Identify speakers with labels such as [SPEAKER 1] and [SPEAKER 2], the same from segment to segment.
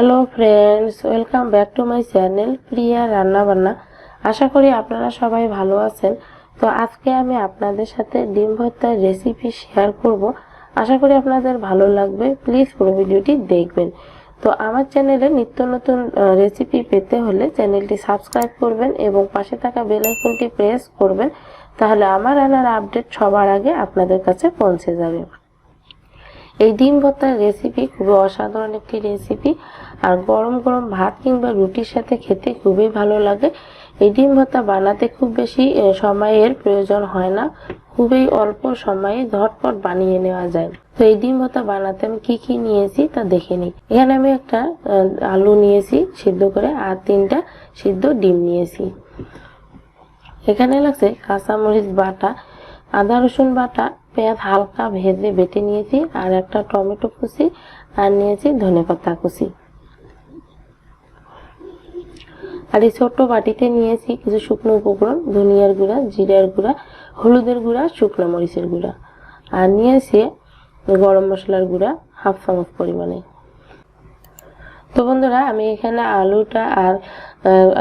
[SPEAKER 1] Hello friends, welcome back to my channel Priya রান্না বান্না। আশা করি আপনারা সবাই ভালো আছেন। তো আজকে আমি আপনাদের সাথে ডিম ভর্তার রেসিপি শেয়ার করব। আশা করি আপনাদের ভালো লাগবে। প্লিজ পুরো ভিডিওটি দেখবেন। তো আমার চ্যানেলে নিত্য নতুন রেসিপি পেতে হলে চ্যানেলটি সাবস্ক্রাইব করবেন এবং পাশে থাকা বেল আইকনটি প্রেস করবেন, তাহলে আমার রান্নার আপডেট সবার আগে আপনাদের কাছে পৌঁছে যাবে। এই ডিম ভর্তার রেসিপি খুবই অসাধারণ একটি রেসিপি, আর গরম গরম ভাত কিংবা রুটির সাথে খেতে খুবই ভালো লাগে। এই ডিম ভর্তা বানাতে খুব বেশি সময়ের প্রয়োজন হয় না, খুবই অল্প সময়ে ঝটপট বানিয়ে নেওয়া যায়। তো এই ডিম ভর্তা বানাতে আমি কি কি নিয়েছি তা দেখে নিই। এখানে আমি একটা আলু নিয়েছি সিদ্ধ করে, আর 3টা সিদ্ধ ডিম নিয়েছি। এখানে লাগছে কাঁচামরিচ বাটা, আদা রসুন বাটা, পেঁয়াজ হালকা ভেজে বেটে নিয়েছি, আর একটা টমেটো কুচি, আর নিয়েছি ধনেপাতা কুচি। আর এই ছোট্ট বাটিতে নিয়েছি কিছু শুকনো উপকরণ, ধনিয়ার গুঁড়া, জিরার গুঁড়া, হলুদের গুঁড়া, শুকনো মরিচের গুঁড়া, আর নিয়েছি গরম মশলার গুঁড়া 1/2 চামচ পরিমাণে। তো বন্ধুরা, আমি এখানে আলুটা আর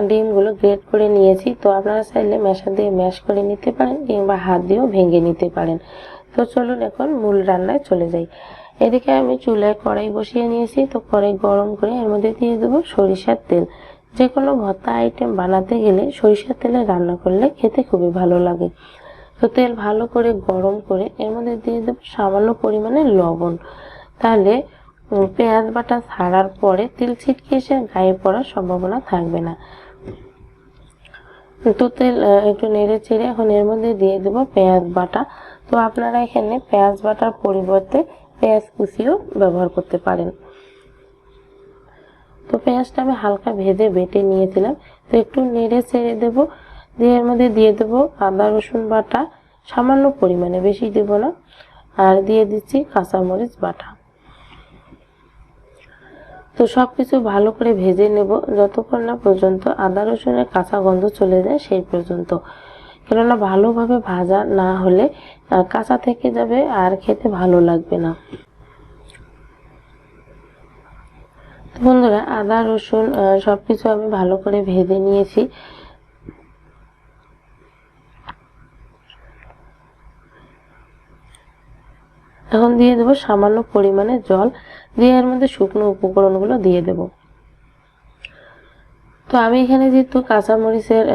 [SPEAKER 1] ডিমগুলো গ্রেট করে নিয়েছি। তো আপনারা চাইলে ম্যাশার দিয়ে ম্যাশ করে নিতে পারেন কিংবা হাত দিয়েও ভেঙে নিতে পারেন। তো চলুন এখন মূল রান্নায় চলে যাই। এদিকে আমি চুলায় কড়াই বসিয়ে নিয়েছি। তো কড়াই গরম করে এর মধ্যে দিয়ে দেবো সরিষার তেল। যে কোনো ভর্তা আইটেম বানাতে গেলে সরিষার তেলে রান্না করলে খেতে খুবই ভালো লাগে। তো তেল ভালো করে গরম করে এর মধ্যে দিয়ে দেবো সামান্য পরিমাণে লবণ। তাহলে পেঁয়াজ বাটা ছাড়ার পরে তেল ছিটকে এসে গায়ে পড়ার সম্ভাবনা থাকবে না। তো তেল একটু নেড়ে চেড়ে এখন এর মধ্যে দিয়ে দেবো পেঁয়াজ বাটা। তো আপনারা এখানে পেঁয়াজ বাটার পরিবর্তে পেঁয়াজ কুচিও ব্যবহার করতে পারেন। তো পেঁয়াজটা আমি হালকা ভেজে বেটে নিয়েছিলাম। তো একটু নেড়ে চেড়ে দেবো, দিয়ে এর মধ্যে দিয়ে দেবো আদা রসুন বাটা সামান্য পরিমাণে, বেশি দেব না, আর দিয়ে দিচ্ছি কাঁচামরিচ বাটা। তো সবকিছু ভালো করে ভেজে নেব যতক্ষণ না পর্যন্ত আদা রসুনের কাঁচা গন্ধ চলে যায় সেই পর্যন্ত, কেননা ভালোভাবে ভাজা না হলে কাঁচা থেকে যাবে আর খেতে ভালো লাগবে না। তো বন্ধুরা, আদা রসুন সবকিছু আমি ভালো করে ভেজে নিয়েছি। এখন দিয়ে দেবো সামান্য পরিমাণে জল, দিয়ে এর মধ্যে শুকনো উপকরণগুলো দিয়ে দেব। তো আমি এখানে যেহেতু কাঁচামরিচের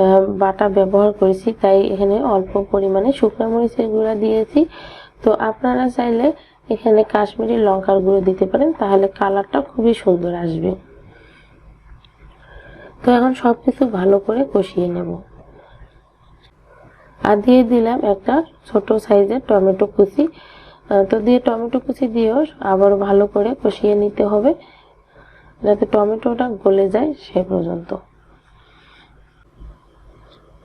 [SPEAKER 1] বাটা ব্যবহার করেছি, তাই এখানে অল্প পরিমাণে শুকনো মরিচের গুঁড়া দিয়েছি। তো আপনারা চাইলে এখানে কাশ্মীরি লঙ্কার গুঁড়ো দিতে পারেন, তাহলে কালারটা খুবই সুন্দর আসবে। তো এখন সবকিছু ভালো করে কষিয়ে নেব। আর দিয়ে দিলাম একটা ছোট সাইজের টমেটো কুচি। তো দিয়ে টমেটো কুচি দিয়েও আবার ভালো করে কষিয়ে নিতে হবে, যাতে টমেটোটা গলে যায় সে পর্যন্ত।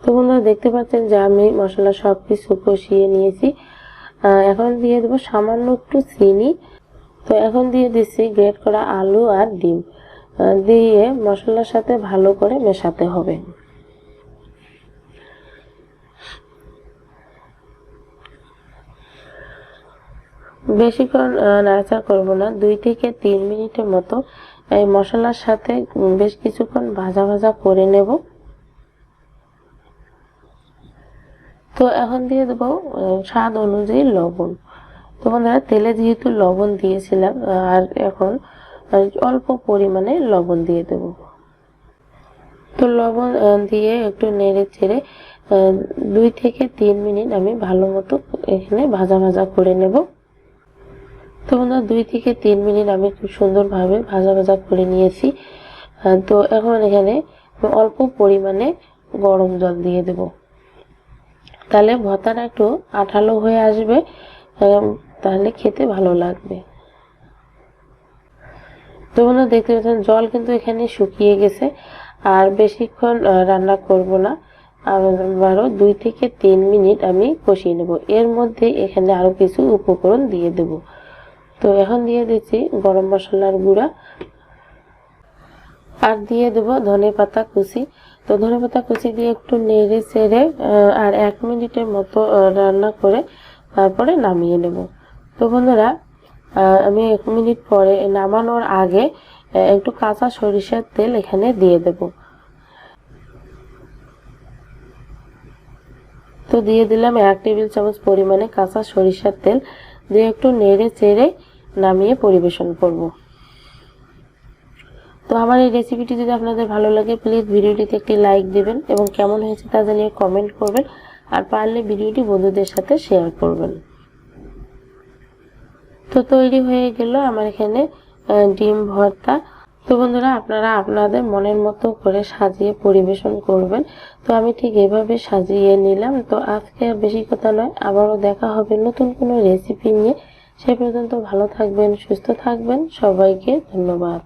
[SPEAKER 1] তো বন্ধুরা, দেখতে পাচ্ছেন যে আমি মশলা সবকিছু কষিয়ে নিয়েছি। এখন দিয়ে দেবো সামান্য একটু চিনি। তো এখন দিয়ে দিচ্ছি গ্রেট করা আলু আর ডিম, দিয়ে মশলার সাথে ভালো করে মেশাতে হবে। বেশিক্ষণ নাড়াচাড়া করবো না, 2 থেকে 3 মিনিটের মতো এই মশলার সাথে বেশ কিছুক্ষণ ভাজা ভাজা করে নেব। তো এখন দিয়ে দেবো স্বাদ অনুযায়ী লবণ। তো বন্ধুরা, তেলে যেহেতু লবণ দিয়েছিলাম, আর এখন অল্প পরিমাণে লবণ দিয়ে দেব। তো লবণ দিয়ে একটু নেড়ে চেড়ে 2 থেকে 3 মিনিট আমি ভালো মতো এখানে ভাজা ভাজা করে নেব। তো বন্ধুরা, 2 থেকে 3 মিনিট আমি খুব সুন্দরভাবে ভাজা ভাজা করে নিয়েছি। তো এখন এখানে অল্প পরিমাণে গরম জল দিয়ে দেব, তাহলে ভর্তাটা একটু আঠালো হয়ে আসবে, তাহলে খেতে ভালো লাগবে। তো বন্ধুরা, দেখতে পাচ্ছেন জল কিন্তু এখানে শুকিয়ে গেছে। আর বেশিক্ষণ রান্না করব না, আবারও 2 থেকে 3 মিনিট আমি কষিয়ে নেব। এর মধ্যে এখানে আরো কিছু উপকরণ দিয়ে দেব। তো এখন দিয়ে দিচ্ছি গরম মশলার গুঁড়া, আর দিয়ে দেব ধনেপাতা কুচি। তো ধনেপাতা কুচি দিয়ে একটু নেড়ে চেড়ে আর 1 মিনিটের মতো রান্না করে তারপরে নামিয়ে নেব। তো বন্ধুরা, আমি 1 মিনিট পরে নামানোর আগে একটু কাঁচা সরিষার তেল এখানে দিয়ে দেব। তো দিয়ে দিলাম 1 টেবিল চামচ পরিমাণে কাঁচা সরিষার তেল, দিয়ে একটু নেড়ে চেড়ে নামিয়ে পরিবেশন করব। তো আমার এই রেসিপিটি যদি আপনাদের ভালো লাগে প্লিজ ভিডিওটিতে একটি লাইক দিবেন এবং কেমন হয়েছে তা জানিয়ে কমেন্ট করবেন, আর পারলে ভিডিওটি বন্ধুদের সাথে শেয়ার করবেন। তো তৈরি হয়ে গেল আমার এখানে ডিম ভর্তা। তো বন্ধুরা, আপনারা আপনাদের মনের মতো করে সাজিয়ে পরিবেশন করবেন। তো আমি ঠিক এভাবে সাজিয়ে নিলাম। তো আজকে আর বেশি কথা নয়, আবারও দেখা হবে নতুন কোনো রেসিপি নিয়ে। সে পর্যন্ত ভালো থাকবেন, সুস্থ থাকবেন। সবাইকে ধন্যবাদ।